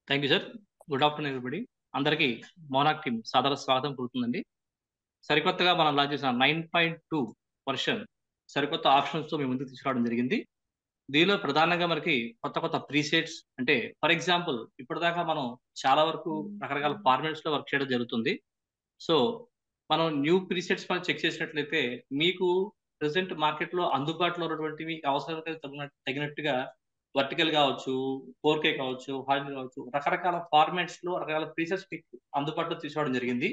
Thank you sir. Good afternoon everybody. అందరికీ మోనాక్ team సాదర స్వాగతం పలుకుతుందండి. సరికొత్తగా మనం లాంచ్ చేసిన 9.2 వర్షన్ సరికొత్త ఆప్షన్స్తో మీ ముందుకు తీసుకురావడం జరిగింది. దీనిలో ప్రధానంగా మనకి కొత్త కొత్త ప్రీసెట్స్ అంటే ఫర్ ఎగ్జాంపుల్ ఇప్పటిదాకా మనం చాలా వరకు రకరకాల ఫార్మాట్స్లో వర్క్ చేయడం జరుగుతుంది. సో మనం న్యూ ప్రీసెట్స్ మనం చెక్ చేసినట్లయితే మీకు ప్రెసెంట్ మార్కెట్లో అందుబాటులో ఉన్నటువంటివి అవసరానికి తగినట్టుగా వర్టికల్ కావచ్చు, 4K కావచ్చు, హార్డ్ కావచ్చు, రకరకాల ఫార్మాట్స్ లో రకరకాల ప్రీసెట్స్ మీకు అందుబాటులో తీసుకోవడం జరిగింది.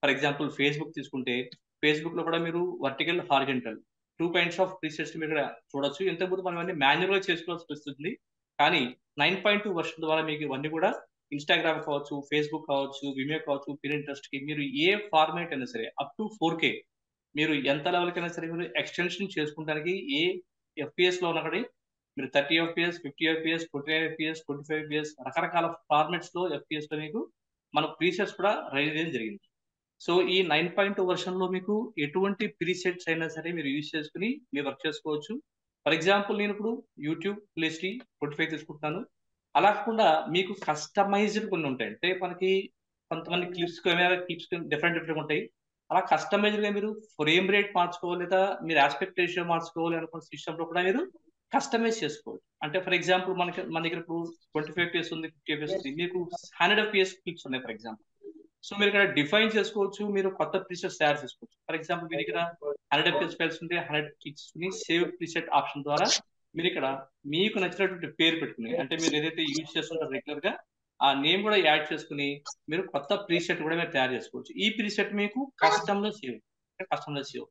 ఫర్ ఎగ్జాంపుల్ ఫేస్బుక్ తీసుకుంటే ఫేస్బుక్ లో కూడా మీరు vertical, horizontal 2 kinds of presets మీరు ఇక్కడ చూడొచ్చు. ఇంతకుముందు మనం అన్ని మాన్యువల్ గా చేసుకోవాల్సి వస్తుంది, కానీ 9.2 వర్షన్ ద్వారా మీకు ఇవన్నీ కూడా ఇన్స్టాగ్రామ్ కావచ్చు, ఫేస్బుక్ కావచ్చు, విమియో కావచ్చు, పినింట్రెస్ట్ కి మీరు ఏ ఫార్మాట్ అయినా సరే అప్ టు 4K మీరు ఎంత లెవెల్ కైనా సరే మీరు ఎక్స్టెన్షన్ చేసుకోవడానికి ఏ FPS లో ఉన్నక్కడ మీరు 30 FPS, 50 FPS, 29 FPS, 25 FPS రకరకాల ఫార్మాట్స్ లో FPS లో మీకు మన ప్రీసెట్స్ కూడా రైజ్ చేయడం జరిగింది. సో ఈ 9.2 వర్షన్ లో మీకు ఎటువంటి ప్రీసెట్స్ అయినా సరే మీరు యూజ్ చేసుకుని మీరు వర్క్ చేసుకోవచ్చు. ఫర్ ఎగ్జాంపుల్ నేను ఇప్పుడు యూట్యూబ్ ప్లేస్టీ 25 తీసుకుంటున్నాను. అలా కాకుండా మీకు కస్టమైజ్డ్ కొన్ని ఉంటాయి. అంటే మనకి కొంతమంది క్లిప్స్ డిఫరెంట్ డిఫరెంట్ ఉంటాయి. అలా కస్టమైజ్డ్ గా మీరు ఫ్రేమ్ రేట్ మార్చుకోవాలి, లేదా మీరు ఆస్పెక్ట్ రేషియో మార్చుకోవాలి అనుకున్న సిస్టమ్ లో కూడా మీరు కస్టమైజ్ చేసుకోవచ్చు. అంటే ఫర్ ఎగ్జాంపుల్ మన దగ్గర ఇప్పుడు 25 FPS ఉంది, 50 FPS ఉంది, మీకు 100 FPS క్లిప్స్ ఉన్నాయి ఫర్ ఎగ్జాంపుల్. సో మీరు ఇక్కడ డిఫైన్ చేసుకోవచ్చు, మీరు కొత్త ప్రీసెట్స్ తయారు చేసుకోవచ్చు. ఫర్ ఎగ్జాంపుల్ మీ దగ్గర 100 FPS ఫైల్స్ ఉంటే 100 క్లిక్స్ ని సేవ్ ప్రీసెట్ ఆప్షన్ ద్వారా మీరు ఇక్కడ మీకు నచ్చినటువంటి పేరు పెట్టుకుని, అంటే మీరు ఏదైతే యూజ్ చేస్తుంటారో రెగ్యులర్ గా ఆ నేమ్ కూడా యాడ్ చేసుకుని మీరు కొత్త ప్రీసెట్ కూడా మీరు తయారు చేసుకోవచ్చు. ఈ ప్రీసెట్ మీకు కస్టమ్ లో సేవ్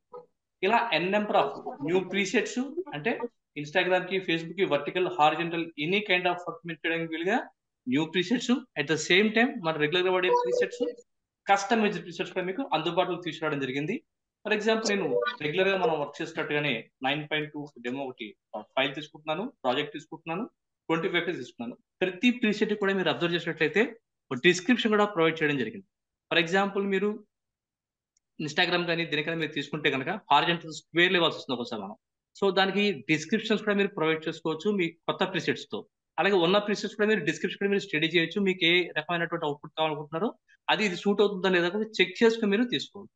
ఇలా ఎన్ నెంబర్ ఆఫ్ న్యూ ప్రీసెట్స్, అంటే ఇన్స్టాగ్రామ్ కి, ఫేస్బుక్ కి vertical, horizontal any kind of work మీరు చేయడానికి వీలుగా new presets, at the same time మన రెగ్యులర్ గా వాడే ప్రీసెట్స్, కస్టమైజ్డ్ ప్రీసెట్స్ కూడా మీకు అందుబాటులో తీసుకురావడం జరిగింది. ఫర్ ఎగ్జాంపుల్ నేను రెగ్యులర్ గా మనం వర్క్ చేసినట్టుగానే 9.2 డెమో ఒకటి ఫైల్ తీసుకుంటున్నాను, ప్రాజెక్ట్ తీసుకుంటున్నాను, 25 పేజ్ తీసుకున్నాను. ప్రతి ప్రీసెట్ కూడా మీరు అబ్జర్వ్ చేసినట్లయితే డిస్క్రిప్షన్ కూడా ప్రొవైడ్ చేయడం జరిగింది. ఫర్ ఎగ్జాంపుల్ మీరు ఇన్స్టాగ్రామ్ కానీ దేనికైనా మీరు తీసుకుంటే కనుక హారిజెంటల్ స్క్వేర్ ఇవ్వాల్సి వస్తుంది ఒకసారి మనం. సో దానికి డిస్క్రిప్షన్స్ కూడా మీరు ప్రొవైడ్ చేసుకోవచ్చు మీ కొత్త ప్రీసెట్స్ తో. అలాగే ఉన్న ప్రీసెట్స్ కూడా మీరు డిస్క్రిప్షన్ కూడా మీరు స్టడీ చేయొచ్చు. మీకు ఏ రకమైనటువంటి అవుట్పుట్ కావాలనుకుంటున్నారో అది ఇది సూట్ అవుతుందా లేదా కూడా చెక్ చేసుకుని మీరు తీసుకోవచ్చు.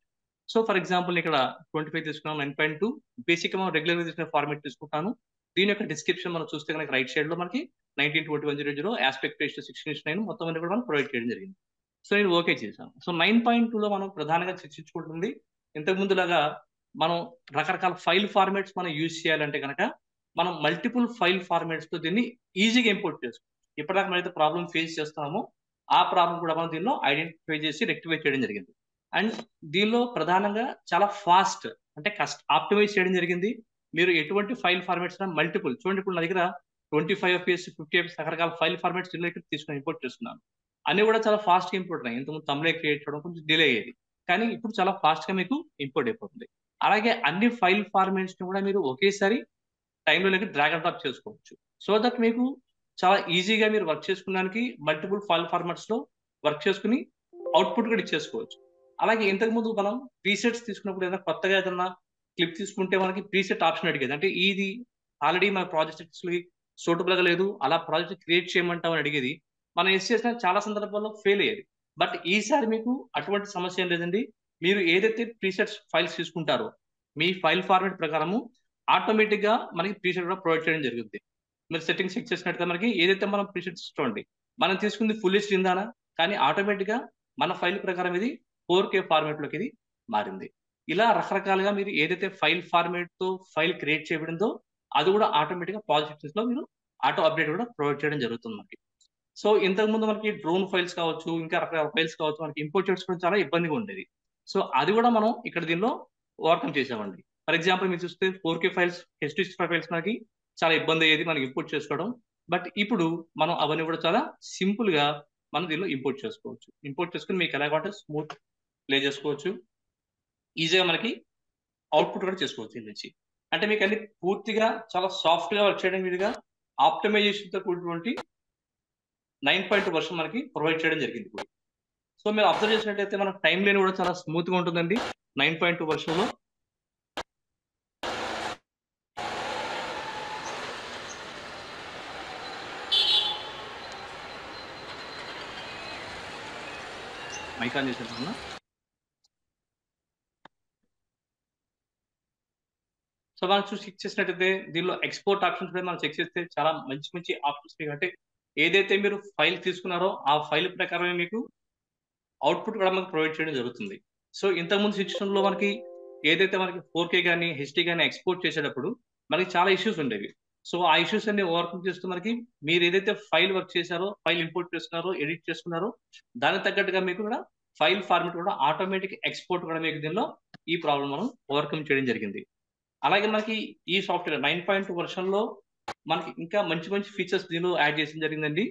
సో ఫర్ ఎగ్జాంపుల్ ఇక్కడ 25 తీసుకున్నాం, 9.2 బేసిక్ మనం రెగ్యులర్ గా తీసుకునే ఫార్మేట్ తీసుకుంటాను. దీని యొక్క డిస్క్రిప్షన్ మనం చూస్తే కనుక రైట్ సైడ్ లో మనకి 192100 ఆస్పెక్ట్ రేషియో 16:9 మొత్తం అన్ని కూడా మనం ప్రొవైడ్ చేయడం జరిగింది. సో నేను ఓకే చేశాను. సో 9.2 లో మనం ప్రధానంగా చర్చించుకుంటుంది ఇంతకు ముందులాగా మనం రకరకాల ఫైల్ ఫార్మాట్స్ మనం యూజ్ చేయాలంటే కనుక మనం మల్టిపుల్ ఫైల్ ఫార్మాట్స్ తో దీన్ని ఈజీగా ఇంపోర్ట్ చేసుకోవచ్చు. ఇప్పటిదాకా మనం అయితే ప్రాబ్లం ఫేస్ చేస్తున్నామో ఆ ప్రాబ్లం కూడా మనం దీనిలో ఐడెంటిఫై చేసి రెక్టిఫై చేయడం జరిగింది. అండ్ దీనిలో ప్రధానంగా చాలా ఫాస్ట్ అంటే ఆప్టిమైజ్ చేయడం జరిగింది. మీరు ఎటువంటి ఫైల్ ఫార్మాట్స్ మల్టిపుల్ చూడండి, ఇప్పుడు నా దగ్గర 25 FPS, 50 FPS రకరకాల ఫైల్ ఫార్మాట్స్ తీసుకుని ఇంపోర్ట్ చేస్తున్నాను. అన్ని కూడా చాలా ఫాస్ట్ గా ఇంపోర్ట్ అయ్యాయి. ఇంతకుముందు తమ్లే క్రియేట్ చేయడం కొంచెం డిలే అయ్యేది, కానీ ఇప్పుడు చాలా ఫాస్ట్ గా మీకు ఇంపోర్ట్ అయిపోతుంది. అలాగే అన్ని ఫైల్ ఫార్మాట్స్ ని కూడా మీరు ఒకేసారి టైంలో డ్రాగ్ అండ్ డ్రాప్ చేసుకోవచ్చు. సో దట్ మీకు చాలా ఈజీగా మీరు వర్క్ చేసుకోవడానికి మల్టిపుల్ ఫైల్ ఫార్మాట్స్ లో వర్క్ చేసుకుని అవుట్పుట్ కూడా ఇచ్చేసుకోవచ్చు. అలాగే ఇంతకు ముందు మనం ప్రీసెట్స్ తీసుకున్నప్పుడు ఏదైనా కొత్తగా ఏదైనా క్లిప్ తీసుకుంటే మనకి ప్రీసెట్ ఆప్షన్ అడిగేది, అంటే ఇది ఆల్రెడీ మన ప్రాజెక్ట్స్ సూటబుల్ గా లేదు, అలా ప్రాజెక్ట్ క్రియేట్ చేయమంటామని అడిగేది. మనం ఎస్ చేసిన చాలా సందర్భాల్లో ఫెయిల్ అయ్యేది. బట్ ఈసారి మీకు అటువంటి సమస్య ఏం లేదండి. మీరు ఏదైతే ప్రీసెట్స్ ఫైల్స్ తీసుకుంటారో మీ ఫైల్ ఫార్మాట్ ప్రకారము ఆటోమేటిక్ గా మనకి ప్రీసెట్ కూడా ప్రొవైడ్ చేయడం జరుగుతుంది. మీరు సెట్టింగ్స్ చెక్ చేసినట్టుగా మనకి ఏదైతే మనం ప్రీసెట్స్ చూడండి, మనం తీసుకుంది ఫుల్ హెచ్డీ ఉందానా, కానీ ఆటోమేటిక్ గా మన ఫైల్ ప్రకారం ఇది 4K ఫార్మాట్ లోకి ఇది మారింది. ఇలా రకరకాలుగా మీరు ఏదైతే ఫైల్ ఫార్మాట్ తో ఫైల్ క్రియేట్ చేయబడిందో అది కూడా ఆటోమేటిక్ గా ప్రాజెక్ట్స్ లో మీరు ఆటో అప్డేట్ కూడా ప్రొవైడ్ చేయడం జరుగుతుంది మనకి. సో ఇంతకు ముందు మనకి డ్రోన్ ఫైల్స్ కావచ్చు, ఇంకా రకరకాల ఫైల్స్ కావచ్చు, మనకి ఇంపోర్ట్ చేసుకోవడం చాలా ఇబ్బందిగా ఉండేది. సో అది కూడా మనం ఇక్కడ దీనిలో ఓవర్కమ్ చేసామండి. ఫర్ ఎగ్జాంపుల్ మీరు చూస్తే 4K ఫైల్స్, H265 ఫైల్స్ మనకి చాలా ఇబ్బంది అయ్యేది మనకి ఇంపోర్ట్ చేసుకోవడం. బట్ ఇప్పుడు మనం అవన్నీ కూడా చాలా సింపుల్ గా మనం దీనిలో ఇంపోర్ట్ చేసుకోవచ్చు. ఇంపోర్ట్ చేసుకుని మీకు ఎలాగంటే స్మూత్ ప్లే చేసుకోవచ్చు, ఈజీగా మనకి అవుట్పుట్ కూడా చేసుకోవచ్చు దీని నుంచి. అంటే మీకు అన్ని పూర్తిగా చాలా సాఫ్ట్ గా వర్క్ చేయడం మీదుగా ఆప్టిమైజేషన్ తో కూడినటువంటి 9.2 వర్షన్ మనకి ప్రొవైడ్ చేయడం జరిగింది ఇప్పుడు. సో మీరు అబ్జర్వ్ చేసినట్టయితే మన టైం లైన్ కూడా చాలా స్మూత్ గా ఉంటుందండి 9.2 వర్షన్ లో. Mic on చేసేటన్నా. సో మనం చూసి చెక్ చేసినట్టయితే దీనిలో ఎక్స్పోర్ట్ ఆప్షన్స్ మనం చెక్ చేస్తే చాలా మంచి మంచి ఆప్షన్స్ మీకు, అంటే ఏదైతే మీరు ఫైల్ తీసుకున్నారో ఆ ఫైల్ ప్రకారమే మీకు అవుట్పుట్ కూడా మనకు ప్రొవైడ్ చేయడం జరుగుతుంది. సో ఇంతకుముందు సిచ్యువేషన్ లో మనకి ఏదైతే మనకి 4K కానీ హెచ్డి కానీ ఎక్స్పోర్ట్ చేసేటప్పుడు మనకి చాలా ఇష్యూస్ ఉండేవి. సో ఆ ఇష్యూస్ అన్ని ఓవర్కమ్ చేస్తూ మనకి మీరు ఏదైతే ఫైల్ వర్క్ చేశారో, ఫైల్ ఇంపోర్ట్ చేసుకున్నారో, ఎడిట్ చేసుకున్నారో దానికి తగ్గట్టుగా మీకు కూడా ఫైల్ ఫార్మెట్ కూడా ఆటోమేటిక్ ఎక్స్పోర్ట్ కూడా మీకు దీనిలో ఈ ప్రాబ్లం మనం ఓవర్కమ్ చేయడం జరిగింది. అలాగే మనకి ఈ సాఫ్ట్వేర్ 9.2 వర్షన్ లో మనకి ఇంకా మంచి మంచి ఫీచర్స్ దీనిలో యాడ్ చేయడం జరిగిందండి.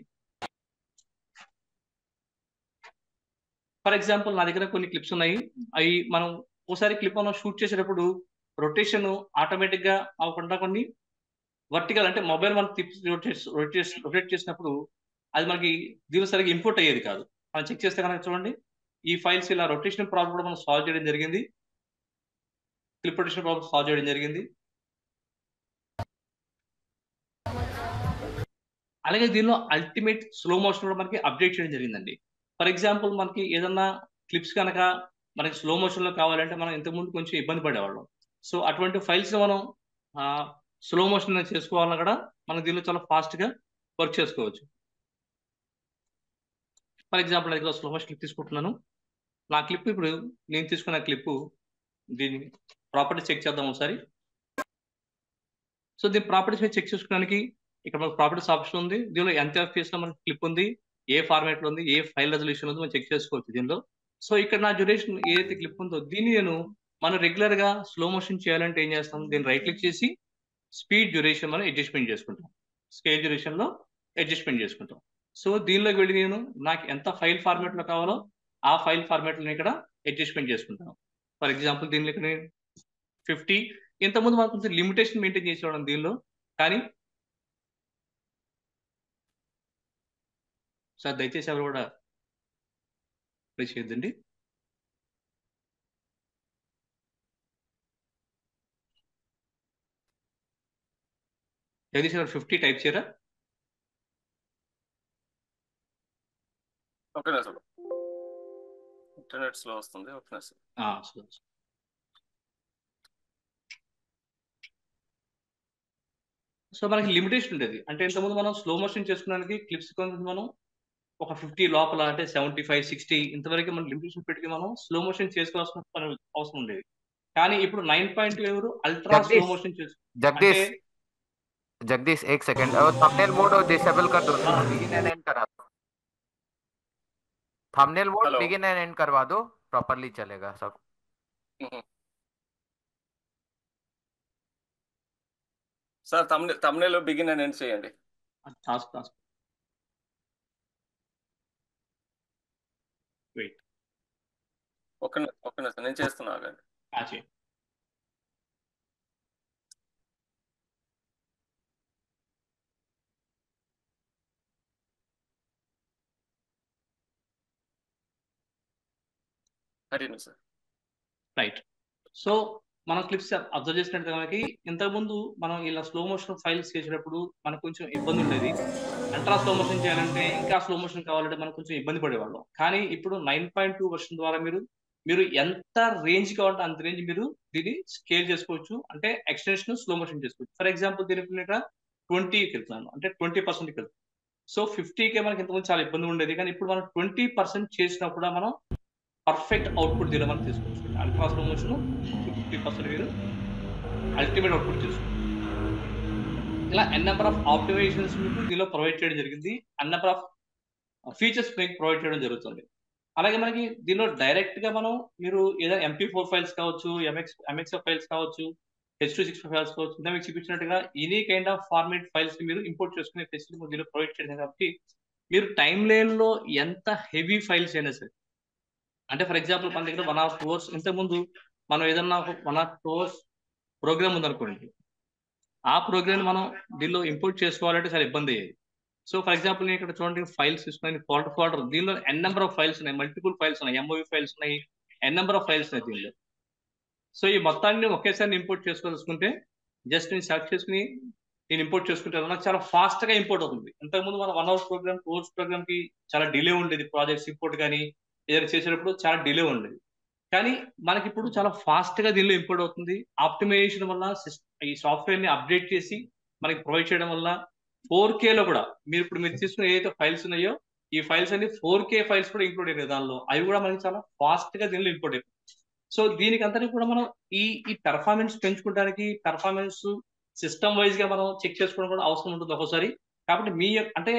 ఫర్ ఎగ్జాంపుల్ నా దగ్గర కొన్ని క్లిప్స్ ఉన్నాయి. అవి మనం ఒకసారి క్లిప్ మనం షూట్ చేసేటప్పుడు రొటేషన్ ఆటోమేటిక్ గా అవ్వకుండా కొన్ని వర్టికల్, అంటే మొబైల్ మనం రొటేట్ చేసినప్పుడు అది మనకి దీని సరిగ్గా ఇంపోర్ట్ అయ్యేది కాదు. మనం చెక్ చేస్తే కనుక చూడండి, ఈ ఫైల్స్ ఇలా రొటేషన్ ప్రాబ్లం కూడా మనం సాల్వ్ చేయడం జరిగింది. క్లిప్ రొటేషన్ ప్రాబ్లం సాల్వ్ చేయడం జరిగింది. అలాగే దీనిలో అల్టిమేట్ స్లో మోషన్ కూడా మనకి అప్డేట్ చేయడం జరిగిందండి. ఫర్ ఎగ్జాంపుల్ మనకి ఏదన్నా క్లిప్స్ కనుక మనకి స్లో మోషన్ లో కావాలంటే మనం ఇంతకుముందు కొంచెం ఇబ్బంది పడేవాళ్ళం. సో అటువంటి ఫైల్స్ మనం స్లో మోషన్ చేసుకోవాలన్నా కూడా మనం దీనిలో చాలా ఫాస్ట్ గా వర్క్ చేసుకోవచ్చు. ఫర్ ఎగ్జాంపుల్ దగ్గర స్లో మోషన్ క్లిప్ తీసుకుంటున్నాను. నా క్లిప్ ఇప్పుడు నేను తీసుకున్న క్లిప్, దీని ప్రాపర్టీ చెక్ చేద్దాం ఒకసారి. సో దీని ప్రాపర్టీస్ మీద చెక్ చేసుకోవడానికి ఇక్కడ మనకు ప్రాపర్టీస్ ఆప్షన్ ఉంది. దీనిలో ఎంత FPS లో మనకి క్లిప్ ఉంది, ఏ ఫార్మాట్ లో ఉంది, ఏ ఫైల్ రెజల్యూషన్ ఉంది మనం చెక్ చేసుకోవచ్చు దీనిలో. సో ఇక్కడ నా డ్యూరేషన్ ఏదైతే క్లిప్ ఉందో దీన్ని మనం రెగ్యులర్ గా స్లో మోషన్ చేయాలంటే ఏం చేస్తాం, దీన్ని రైట్ క్లిక్ చేసి స్పీడ్ డ్యూరేషన్ మనం అడ్జస్ట్మెంట్ చేసుకుంటాం, స్కేల్ డ్యూరేషన్ లో అడ్జస్ట్మెంట్ చేసుకుంటాం. సో దీనిలోకి వెళ్ళి నాకు ఎంత ఫైల్ ఫార్మాట్ లో కావాలో ఆ ఫైల్ ఫార్మాట్ లో ఇక్కడ అడ్జస్ట్మెంట్ చేసుకుంటాను. ఫర్ ఎగ్జాంపుల్ దీనిలో ఇక్కడ 50, ఇంతకుముందు మనకు కొంచెం లిమిటేషన్ మెయింటైన్ చేసేవాళ్ళం దీనిలో, కానీ సార్ దయచేసి ఎవరు కూడా ప్లే చేయొద్దండి. జగదీష్ గారు 50 టైప్ చేయరా? ఓకేనా సార్, ఇంటర్నెట్ స్లో వస్తుంది. ఓకేనా సార్. సో మనకి లిమిటేషన్ ఉండేది, అంటే ఇంతకుముందు మనం స్లో మోషన్ చేసుకోవడానికి క్లిప్స్ కొంచెం మనం ఒక 50 లోపల, అంటే 75, 60 ఇంతవరకు మనం లిమిటేషన్ పెట్టి మనం స్లో మోషన్ చేసుకోవాల్సిన అవసరం ఉండేది. కానీ ఇప్పుడు 9.2 అల్ట్రా స్లో మోషన్ जगदीश एक सेकंड, थंबनेल मोड और डिसेबल कर दो, बिगिन एंड एंड करा दो, thumbnail mode begin and and करवा दो, प्रॉपर्ली चलेगा सब. Sir thumbnail begin and end చేయండి. వెయిట్, ఓకేనా సార్, నేను చేస్తున్నా. రైట్. సో మనం క్లిప్స్ అబ్జర్వ్ చేసినట్టు మనకి ఇంతకుముందు మనం ఇలా స్లో మోషన్ ఫైల్స్ చేసేటప్పుడు మనకు కొంచెం ఇబ్బంది ఉండేది. అల్ట్రా స్లో మోషన్ చేయాలంటే, ఇంకా స్లో మోషన్ కావాలంటే మనం కొంచెం ఇబ్బంది పడేవాళ్ళం. కానీ ఇప్పుడు 9.2 వర్షన్ ద్వారా మీరు ఎంత రేంజ్ కావాలంటే అంత రేంజ్ మీరు దీన్ని స్కేల్ చేసుకోవచ్చు, అంటే ఎక్స్టెన్షన్ స్లో మోషన్ చేసుకోవచ్చు. ఫర్ ఎగ్జాంపుల్ దీనికి 20కి వెళ్తున్నాను, అంటే 20%కి వెళ్తాను. సో 50K మనకి ఇంతకుముందు చాలా ఇబ్బంది ఉండేది, కానీ ఇప్పుడు మనం 20% చేసినప్పుడు మనం పర్ఫెక్ట్ అవుట్పుట్ దీనిలో మనం తీసుకోవచ్చు. అల్ట్రా స్లో మోషన్ 50% మీరు అల్టిమేట్ అవుట్పుట్ తీసుకోవచ్చు. ఇలా ఎన్ నెంబర్ ఆఫ్ ఆప్టిమైజేషన్స్ మీకు దీనిలో ప్రొవైడ్ చేయడం జరిగింది, ఎన్ నెంబర్ ఆఫ్ ఫీచర్స్ మీకు ప్రొవైడ్ చేయడం జరుగుతుంది. అలాగే మనకి దీనిలో డైరెక్ట్ గా మీరు ఏదైనా MP4 ఫైల్స్ కావచ్చు, MXF ఫైల్స్ కావచ్చు, H265 ఫైల్స్ కావచ్చు, ఇంకా మీకు చూపించినట్టుగా any kind of format files మీరు ఇంపోర్ట్ చేసుకునే ఫెసిలిటీ దీనిలో ప్రొవైడ్ చేయడం కాబట్టి మీరు టైం లైన్ లో ఎంత హెవీ ఫైల్స్ అయినా సరే, అంటే ఫర్ ఎగ్జాంపుల్ మన దగ్గర 1 or 2 hours ఇంతకుముందు మనం ఏదన్నా 1 or 2 hours ప్రోగ్రామ్ ఉందనుకోండి, ఆ ప్రోగ్రామ్ మనం దీనిలో ఇంపోర్ట్ చేసుకోవాలంటే చాలా ఇబ్బంది అయ్యేది. సో ఫర్ ఎగ్జాంపుల్ నేను ఇక్కడ చూడండి ఫైల్స్ తీసుకుని ఫోల్డర్ దీనిలో ఎన్ నెంబర్ ఆఫ్ ఫైల్స్ ఉన్నాయి, మల్టిపుల్ ఫైల్స్ ఉన్నాయి, MOV ఫైల్స్ ఉన్నాయి, ఎన్ నెంబర్ ఆఫ్ ఫైల్స్ ఉన్నాయి దీనిలో. సో ఈ మొత్తాన్ని ఒకేసారి ఇంపోర్ట్ చేసుకోవాల్సుకుంటే జస్ట్ నేను సెలెక్ట్ చేసుకుని నేను ఇంపోర్ట్ చేసుకుంటే నాకు చాలా ఫాస్ట్ గా ఇంపోర్ట్ అవుతుంది. ఇంతకుముందు మనం 1 hour ప్రోగ్రామ్ 2 hours ప్రోగ్రామ్ కి చాలా డిలే ఉండేది, ప్రాజెక్ట్స్ ఇంపోర్ట్ కానీ ఏదైనా చేసేటప్పుడు చాలా డిలే ఉండేది. కానీ మనకి ఇప్పుడు చాలా ఫాస్ట్ గా దీనిలో ఇంపోర్ట్ అవుతుంది. ఆప్టిమైజేషన్ వల్ల ఈ సాఫ్ట్వేర్ ని అప్డేట్ చేసి మనకి ప్రొవైడ్ చేయడం వల్ల 4K లో కూడా మీరు తీసుకున్న ఏదైతే ఫైల్స్ ఉన్నాయో ఈ ఫైల్స్ అన్ని 4K ఫైల్స్ కూడా ఇంక్లూడ్ అయ్యాయి దానిలో. అవి కూడా మనకి చాలా ఫాస్ట్ గా దీనిలో ఇంపోర్ట్ అయిపోయి. సో దీనికి అంతటి కూడా మనం ఈ పెర్ఫార్మెన్స్ పెంచుకోవడానికి పెర్ఫార్మెన్స్ సిస్టమ్ వైజ్ గా మనం చెక్ చేసుకోవడం కూడా అవసరం ఉంటుంది ఒకసారి. కాబట్టి అంటే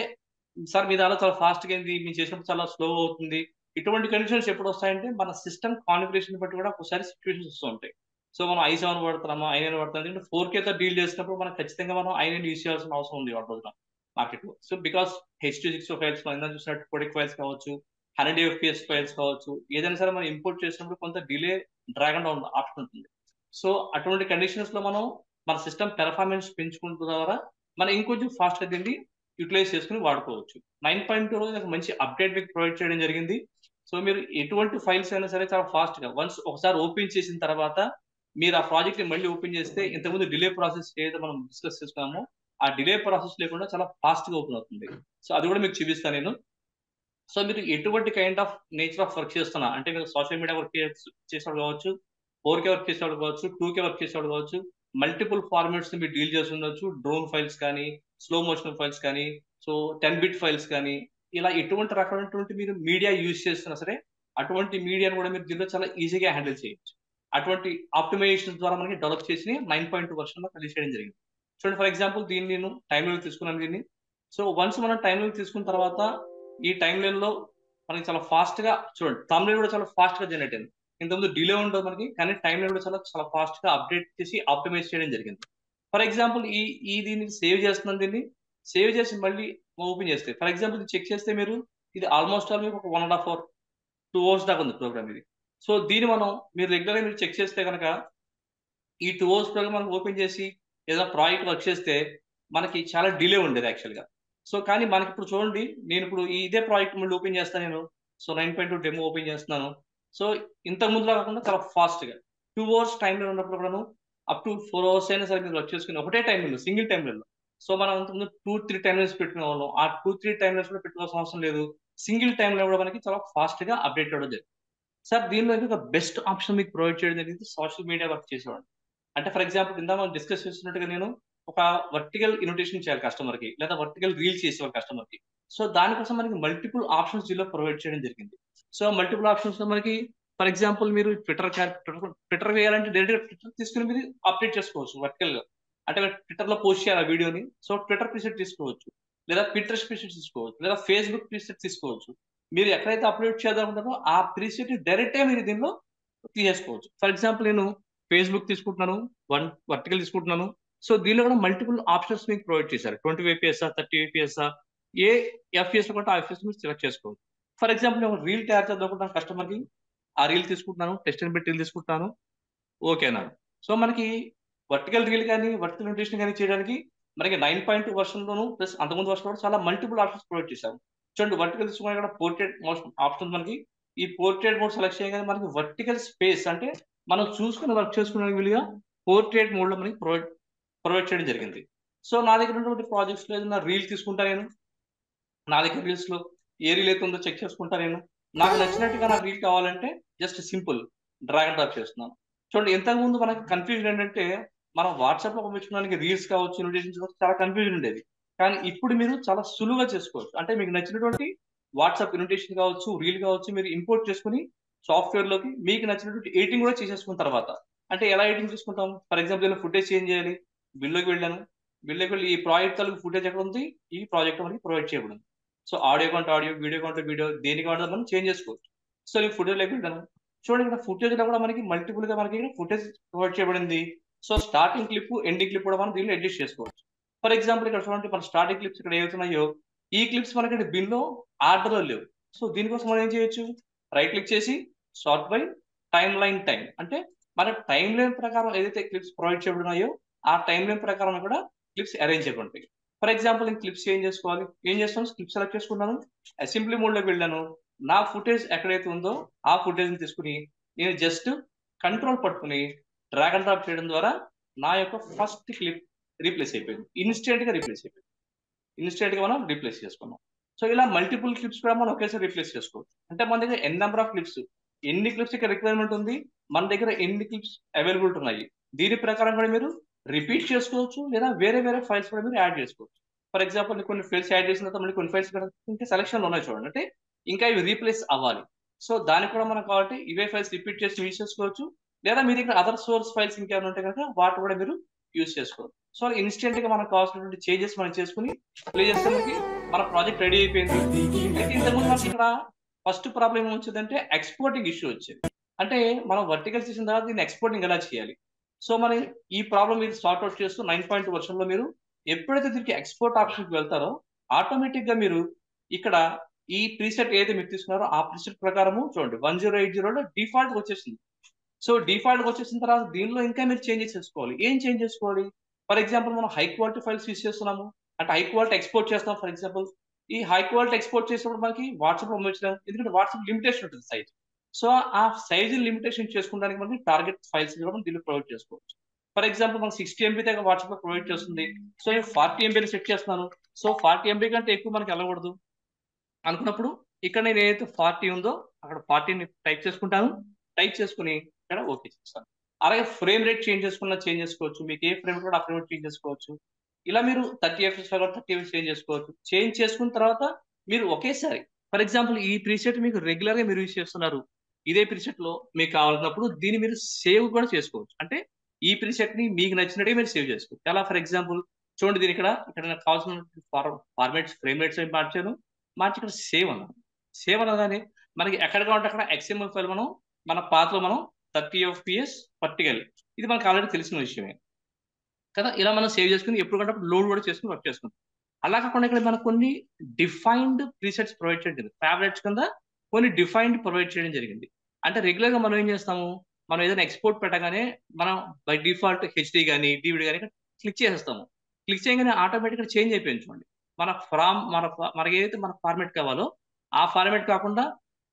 సార్ మీ దానిలో చాలా ఫాస్ట్ గా అయింది, మేము చేసినప్పుడు చాలా స్లో అవుతుంది, ఇటువంటి కండిషన్స్ ఎప్పుడు వస్తాయంటే మన సిస్టమ్ కాన్ఫిగరేషన్ బట్టి కూడా ఒకసారి సిచ్యువేషన్స్ వస్తూ ఉంటాయి. సో మనం i7 వాడుతున్నామా i9 వాడుతున్నాం, ఎందుకంటే 4K తో డీల్ చేసినప్పుడు మనం ఖచ్చితంగా మనం i9 యూజ్ చేయాల్సిన అవసరం ఉంది ఆ రోజున మార్కెట్ లో. సో బికాస్ H264 ఫైల్స్ మనం ఇందాక చూసినట్టు కోడెక్ ఫైల్స్ కావచ్చు, 100 FPS ఫైల్స్ కావచ్చు, ఏదైనా సరే మనం ఇంపోర్ట్ చేసినప్పుడు కొంత delay drag and down option ఉంటుంది. సో అటువంటి కండిషన్స్ లో మనం మన సిస్టమ్ పెర్ఫార్మెన్స్ పెంచుకుంటున్న ద్వారా మనం ఇంకొంచెం ఫాస్ట్ గా దీన్ని యూటిలైజ్ చేసుకుని వాడుకోవచ్చు. 9.2 మంచి అప్డేట్ మీకు ప్రొవైడ్ చేయడం జరిగింది. సో మీరు ఎటువంటి ఫైల్స్ అయినా సరే చాలా ఫాస్ట్ గా ఒకసారి ఓపెన్ చేసిన తర్వాత మీరు ఆ ప్రాజెక్ట్ ని మళ్ళీ ఓపెన్ చేస్తే ఇంతకుముందు డిలే ప్రాసెస్ ఏదైతే మనం డిస్కస్ చేసుకున్నామో ఆ డిలే ప్రాసెస్ లేకుండా చాలా ఫాస్ట్ గా ఓపెన్ అవుతుంది. సో అది కూడా మీకు చూపిస్తాను నేను. సో మీరు ఎటువంటి kind of nature of work చేస్తున్నా, అంటే మీరు సోషల్ మీడియా వర్క్ చేసేవాడు కావచ్చు, 4K వర్క్ చేసేవాడు కావచ్చు, 2K వర్క్ చేసేవాడు కావచ్చు, మల్టిపుల్ ఫార్మాట్స్ ని మీరు డీల్ చేస్తుండొచ్చు. డ్రోన్ ఫైల్స్ కానీ, స్లో మోషన్ ఫైల్స్ కానీ, సో 10-bit ఫైల్స్ కానీ, ఇలా ఎటువంటి రకమైనటువంటి మీరు మీడియా యూజ్ చేస్తున్నా సరే అటువంటి మీడియాను కూడా మీరు దీనిలో చాలా ఈజీగా హ్యాండిల్ చేయొచ్చు. అటువంటి ఆప్టిమైజేషన్ ద్వారా మనకి డెవలప్ చేసి 9.2 వర్షన్ లో రిలీజ్ చేయడం జరిగింది. చూడండి, ఫర్ ఎగ్జాంపుల్ దీన్ని నేను టైం లైన్ తీసుకున్నాను దీన్ని. సో వన్స్ మనం టైం లైన్ తీసుకున్న తర్వాత ఈ టైం లైన్ లో మనకి చాలా ఫాస్ట్ గా చూడండి థంబ్ లైన్ కూడా చాలా ఫాస్ట్ గా జనరేట్ అయింది. ఇంతకుముందు డిలే ఉంటుంది మనకి, కానీ టైం లైన్ కూడా చాలా చాలా ఫాస్ట్ గా అప్డేట్ చేసి ఆప్టిమైజ్ చేయడం జరిగింది. ఫర్ ఎగ్జాంపుల్ దీన్ని సేవ్ చేస్తున్నాను, దీన్ని సేవ్ చేసి మళ్ళీ ఓపెన్ చేస్తే ఫర్ ఎగ్జాంపుల్ ఇది చెక్ చేస్తే మీరు ఇది ఆల్మోస్ట్ ఆల్ మీకు ఒక 1.5 hour 2 hours దాకా ఉంది ప్రోగ్రామ్ ఇది. సో దీన్ని మీరు రెగ్యులర్ గా మీరు చెక్ చేస్తే కనుక ఈ 2 hours ప్రోగ్రామ్ మనం ఓపెన్ చేసి ఏదైనా ప్రాజెక్ట్ వర్క్ చేస్తే మనకి చాలా డిలే ఉండేది యాక్చువల్ గా. సో కానీ మనకి ఇప్పుడు చూడండి, నేను ఇప్పుడు ఇదే ప్రాజెక్ట్ మళ్ళీ ఓపెన్ చేస్తాను నేను. సో 9.2 డెమో ఓపెన్ చేస్తున్నాను. సో ఇంతకు ముందులా కాకుండా చాలా ఫాస్ట్ గా 2 hours టైం లైన్ ఉన్నప్పుడు కూడాను అప్ టు 4 hours అయినా సరే మీరు వర్క్ చేసుకుని ఒకటే time line single time line. So మనం అంతకుముందు 2-3 టైం లైన్స్ పెట్టుకునే వాళ్ళం, ఆ 2-3 టైం లైన్స్ కూడా పెట్టుకోవాల్సిన అవసరం లేదు. సింగిల్ టైం లైన్ కూడా మనకి చాలా ఫాస్ట్ గా అప్డేట్ అవ్వడం జరిగింది. సార్ దీనిలో ఒక బెస్ట్ ఆప్షన్ మీకు ప్రొవైడ్ చేయడం జరిగింది సోషల్ మీడియా వర్క్ చేసేవాడు. అంటే ఫర్ ఎగ్జాంపుల్ ఇందా మనం డిస్కస్ చేస్తున్నట్టుగా నేను ఒక వర్టికల్ ఇన్విటేషన్ చేయాలి కస్టమర్ కి, లేదా వర్టికల్ రీల్ చేసేవాళ్ళు కస్టమర్ కి. సో దానికోసం మనకి మల్టిపుల్ ఆప్షన్స్ దీనిలో ప్రొవైడ్ చేయడం జరిగింది. సో మల్టిపుల్ ఆప్షన్స్ లో మనకి ఫర్ ఎగ్జాంపుల్ మీరు ట్విట్టర్ వేయాలంటే డైరెక్ట్ ట్విట్టర్ తీసుకుని మీరు అప్డేట్ చేసుకోవచ్చు వర్టికల్ గా. అంటే ట్విట్టర్ లో పోస్ట్ చేయాలి ఆ వీడియోని, సో ట్విట్టర్ ప్రీసెట్ తీసుకోవచ్చు, లేదా పింట్రెస్ట్ ప్రీసెట్ తీసుకోవచ్చు, లేదా ఫేస్బుక్ ప్రీసెట్ తీసుకోవచ్చు. మీరు ఎక్కడైతే అప్లోడ్ చేద్దామంటారో ఆ ప్రీసెట్ డైరెక్ట్ గా మీరు దీనిలో తీసేసుకోవచ్చు. ఫర్ ఎగ్జాంపుల్ నేను ఫేస్బుక్ తీసుకుంటున్నాను, వర్టికల్ తీసుకుంటున్నాను. సో దీనిలో కూడా మల్టిపుల్ ఆప్షన్స్ మీకు ప్రొవైడ్ చేశారు. 20 FPS 30 FPS ఏ FPS లో కూడా ఆ FPS మీరు సెలెక్ట్ చేసుకోవచ్చు. ఫర్ ఎగ్జాంపుల్ నేను రీల్ తయారు చేద్దాం కస్టమర్ కి, ఆ రీల్ తీసుకుంటున్నాను, టెస్ట్ అండ్ బిట్ రీల్ తీసుకుంటున్నాను, ఓకేనా. సో మనకి వర్టికల్ రీల్ కానీ వర్టికల్ ఇన్విటేషన్ కానీ చేయడానికి మనకి 9.2 వర్షన్ లోను ప్లస్ అంతకుముందు వర్షన్ కూడా చాలా మల్టిపుల్ ఆప్షన్స్ ప్రొవైడ్ చేశారు. చూడండి వర్టికల్ తీసుకునే కూడా పోర్ట్రేట్ మోషన్ ఆప్షన్ మనకి, ఈ పోర్ట్రేట్ మోడ్ సెలెక్ట్ చేయగానే మనకి వర్టికల్ స్పేస్ అంటే మనం చూసుకుని వర్క్ చేసుకునే వీలుగా పోర్ట్రేట్ మోడ్ లో మనకి ప్రొవైడ్ చేయడం జరిగింది. సో నా దగ్గర ఉన్నటువంటి ప్రాజెక్ట్స్ లో ఏదైనా రీల్ తీసుకుంటా నేను, నా దగ్గర రీల్స్ లో ఏ రీల్ అయితే ఉందో చెక్ చేసుకుంటా నేను. నాకు నచ్చినట్టుగా నాకు రీల్ కావాలంటే just simple drag and drop చేస్తున్నాను. చూడండి ఇంతకు ముందు మనకి కన్ఫ్యూజన్ ఏంటంటే మనం వాట్సాప్ లో పంపించుకోవడానికి రీల్స్ కావచ్చు, ఇన్విటేషన్స్ కావచ్చు, చాలా కన్ఫ్యూజన్ ఉండేది. కానీ ఇప్పుడు మీరు చాలా సులువుగా చేసుకోవచ్చు. అంటే మీకు నచ్చినటువంటి వాట్సాప్ ఇన్విటేషన్ కావచ్చు, రీల్ కావచ్చు, మీరు ఇంపోర్ట్ చేసుకుని సాఫ్ట్వేర్ లోకి మీకు నచ్చినటువంటి ఎడిటింగ్ కూడా చేసేసుకున్న తర్వాత, అంటే ఎలా ఎడిటింగ్ చేసుకుంటాం, ఫర్ ఎగ్జాంపుల్ ఏదైనా ఫుటేజ్ చేంజ్ చేయాలి, బిల్లోకి వెళ్ళాను, బిల్లోకి వెళ్ళి ఈ ప్రాజెక్ట్ తాలూకు ఫుటేజ్ ఎక్కడ ఉంది, ఈ ప్రాజెక్ట్ మనకి ప్రొవైడ్ చేయబడింది. సో ఆడియో కంటే ఆడియో, వీడియో కంటే వీడియో, దేనికి కావాలో మనం చేంజ్ చేసుకోవచ్చు. సో ఈ ఫుటేజ్లోకి వెళ్ళాను, చూడండి ఇక్కడ ఫుటేజ్ లో కూడా మనకి మల్టిపుల్ గా మనకి ఫుటేజ్ ప్రొవైడ్ చేయబడింది. So starting clip, ending clip కూడా మనం దీనిలో అడ్జస్ట్ చేసుకోవచ్చు. ఫర్ ఎగ్జాంపుల్ ఇక్కడ చూడండి మన స్టార్టింగ్ క్లిప్స్ ఇక్కడ ఏవైతున్నాయో ఈ క్లిప్స్ మనకి బిన్ లో ఆర్డర్ లో లేవు. సో దీనికోసం మనం ఏం చేయొచ్చు, రైట్ క్లిక్ చేసి sort by time line time, అంటే మన టైం లైన్ ప్రకారం ఏదైతే క్లిప్స్ ప్రొవైడ్ చేయబడినాయో ఆ టైం లైన్ ప్రకారం కూడా క్లిప్స్ అరేంజ్ చేయబడతాయి. ఫర్ ఎగ్జాంపుల్ నేను క్లిప్స్ ఏం చేసుకోవాలి, ఏం చేస్తాను, క్లిప్స్ సెలెక్ట్ చేసుకున్నాను, అసెంబ్లీ మోడ్ లోకి వెళ్ళాను, నా ఫుటేజ్ ఎక్కడైతే ఉందో ఆ ఫుటేజ్ ని తీసుకుని నేను జస్ట్ కంట్రోల్ పట్టుకుని డ్రాగ్ అండ్ డ్రాప్ చేయడం ద్వారా నా యొక్క ఫస్ట్ క్లిప్ రీప్లేస్ అయిపోయింది, ఇన్స్టెంట్ గా రీప్లేస్ అయిపోయింది. ఇన్స్టెంట్ గా మనం రీప్లేస్ చేసుకున్నాం. సో ఇలా మల్టిపుల్ క్లిప్స్ కూడా మనం ఒకేసారి రీప్లేస్ చేసుకోవచ్చు. అంటే మన దగ్గర ఎన్ నెంబర్ ఆఫ్ క్లిప్స్, ఎన్ని క్లిప్స్ ఇక్కడ రిక్వైర్మెంట్ ఉంది, మన దగ్గర ఎన్ని క్లిప్స్ అవైలబిలిటీ ఉన్నాయి, దీని ప్రకారం కూడా మీరు రిపీట్ చేసుకోవచ్చు, లేదా వేరే వేరే ఫైల్స్ కూడా మీరు యాడ్ చేసుకోవచ్చు. ఫర్ ఎగ్జాంపుల్ కొన్ని ఫైల్స్ యాడ్ చేసిన తర్వాత మళ్ళీ కొన్ని ఫైల్స్ ఇంకా సెలక్షన్ ఉన్నాయి చూడండి, అంటే ఇంకా ఇవి రీప్లేస్ అవ్వాలి. సో దానికి కూడా మనం కాబట్టి ఇవే ఫైల్స్ రిపీట్ చేసి యూజ్ చేసుకోవచ్చు, లేదా మీ దగ్గర అదర్ సోర్స్ ఫైల్స్ ఇంకేమైనా ఉంటే కనుక వాటి కూడా మీరు యూజ్ చేసుకోవచ్చు. సో ఇన్స్టెంట్ గా మనకు కావాల్సినటువంటి చేంజెస్ మనం చేసుకుని ప్లే చేస్తే మనకి మన ప్రాజెక్ట్ రెడీ అయిపోయింది. అయితే ఇంతకుముందు మనకి ఇక్కడ ఫస్ట్ ప్రాబ్లం ఏమొచ్చిందంటే ఎక్స్పోర్టింగ్ ఇష్యూ వచ్చేది. అంటే మనం వర్టికల్ చేసిన తర్వాత దీన్ని ఎక్స్పోర్టింగ్ ఎలా చేయాలి. సో మన ఈ ప్రాబ్లం మీరు సార్ట్ అవుట్ చేస్తూ 9.2 వర్షన్ లో మీరు ఎప్పుడైతే దీనికి ఎక్స్పోర్ట్ ఆప్షన్కి వెళ్తారో ఆటోమేటిక్ గా మీరు ఇక్కడ ఈ ప్రీసెట్ ఏదైతే మీరు తీసుకున్నారో ఆ ప్రీసెట్ ప్రకారము చూడండి 1080 డిఫాల్ట్ వచ్చేసింది. సో డిఫాల్ట్ వచ్చేసిన తర్వాత దీనిలో ఇంకా మీరు చేంజెస్ చేసుకోవాలి. ఏం చేంజ్ చేసుకోవాలి? ఫర్ ఎగ్జాంపుల్ మనం హై క్వాలిటీ ఫైల్స్ యూస్ చేస్తున్నాము అంటే హై క్వాలిటీ ఎక్స్పోర్ట్ చేస్తాం. ఫర్ ఎగ్జాంపుల్ ఈ హై క్వాలిటీ ఎక్స్పోర్ట్ చేసినప్పుడు మనకి వాట్సాప్ పంపించడం, ఎందుకంటే వాట్సాప్ లిమిటేషన్ ఉంటుంది సైజ్. సో ఆ సైజ్ లిమిటేషన్ చేసుకోవడానికి మనకి టార్గెట్ ఫైల్స్ కూడా మనం దీన్ని ప్రొవైడ్ చేసుకోవచ్చు. ఫర్ ఎగ్జాంపుల్ మనకి 60 MB దాకా వాట్సాప్ లో ప్రొవైడ్ చేస్తుంది. సో నేను 40 MB సెట్ చేస్తున్నాను. సో 40 MB కంటే ఎక్కువ మనకి వెళ్ళకూడదు అనుకున్నప్పుడు ఇక్కడ నేను ఏదైతే 40 ఉందో అక్కడ 40ని టైప్ చేసుకుంటాను. టైప్ చేసుకుని ఇక్కడ ఓకే చేస్తాను. అలాగే ఫ్రేమ్ రేట్ చేంజ్ చేసుకోవచ్చు. మీకు ఏ ఫ్రేమ్ కూడా ఆ ఫ్రేమ్ రేట్ చేంజ్ చేసుకోవచ్చు. ఇలా మీరు 30 FPS 30 FPS చేంజ్ చేసుకోవచ్చు. చేంజ్ చేసుకున్న తర్వాత మీరు ఒకేసారి ఫర్ ఎగ్జాంపుల్ ఈ ప్రీసెట్ మీకు రెగ్యులర్ గా మీరు యూజ్ చేస్తున్నారు, ఇదే ప్రీసెట్ లో మీకు కావాలన్నప్పుడు దీన్ని మీరు సేవ్ కూడా చేసుకోవచ్చు. అంటే ఈ ప్రీసెట్ ని మీకు నచ్చినట్టుగా మీరు సేవ్ చేసుకోవచ్చు. ఎలా ఫర్ ఎగ్జాంపుల్ చూడండి, దీని ఇక్కడ నాకు కావాల్సిన ఫార్మాట్స్ ఫ్రేమ్ రేట్స్ మార్చాను, మార్చి ఇక్కడ సేవ్ అన్నాను. సేవ్ అనగానే మనకి ఎక్కడ కావాలంటే అక్కడ XML ఫైల్ మనం మన పాత్రలో మనం 30 FPS పర్టికల్ ఇది మనకు ఆల్రెడీ తెలిసిన విషయమే కదా. ఇలా మనం సేవ్ చేసుకుని ఎప్పుడు కంటే లోడ్ కూడా చేసుకుని వర్క్ చేసుకుంటాం. అలా కాకుండా ఇక్కడ మనకు కొన్ని డిఫైన్డ్ ప్రీసెట్స్ ప్రొవైడ్ చేయడం జరిగింది. ఫేవరెట్స్ కింద కొన్ని డిఫైన్డ్ ప్రొవైడ్ చేయడం జరిగింది. అంటే రెగ్యులర్ గా మనం ఏం చేస్తాము, మనం ఏదైనా ఎక్స్పోర్ట్ పెట్టగానే మనం బై డిఫాల్ట్ HD కానీ DVD కానీ క్లిక్ చేసేస్తాము. క్లిక్ చేయగానే ఆటోమేటిక్గా చేంజ్ అయిపోయింది చూడండి. మనకి ఏదైతే మన ఫార్మేట్ కావాలో ఆ ఫార్మేట్ కాకుండా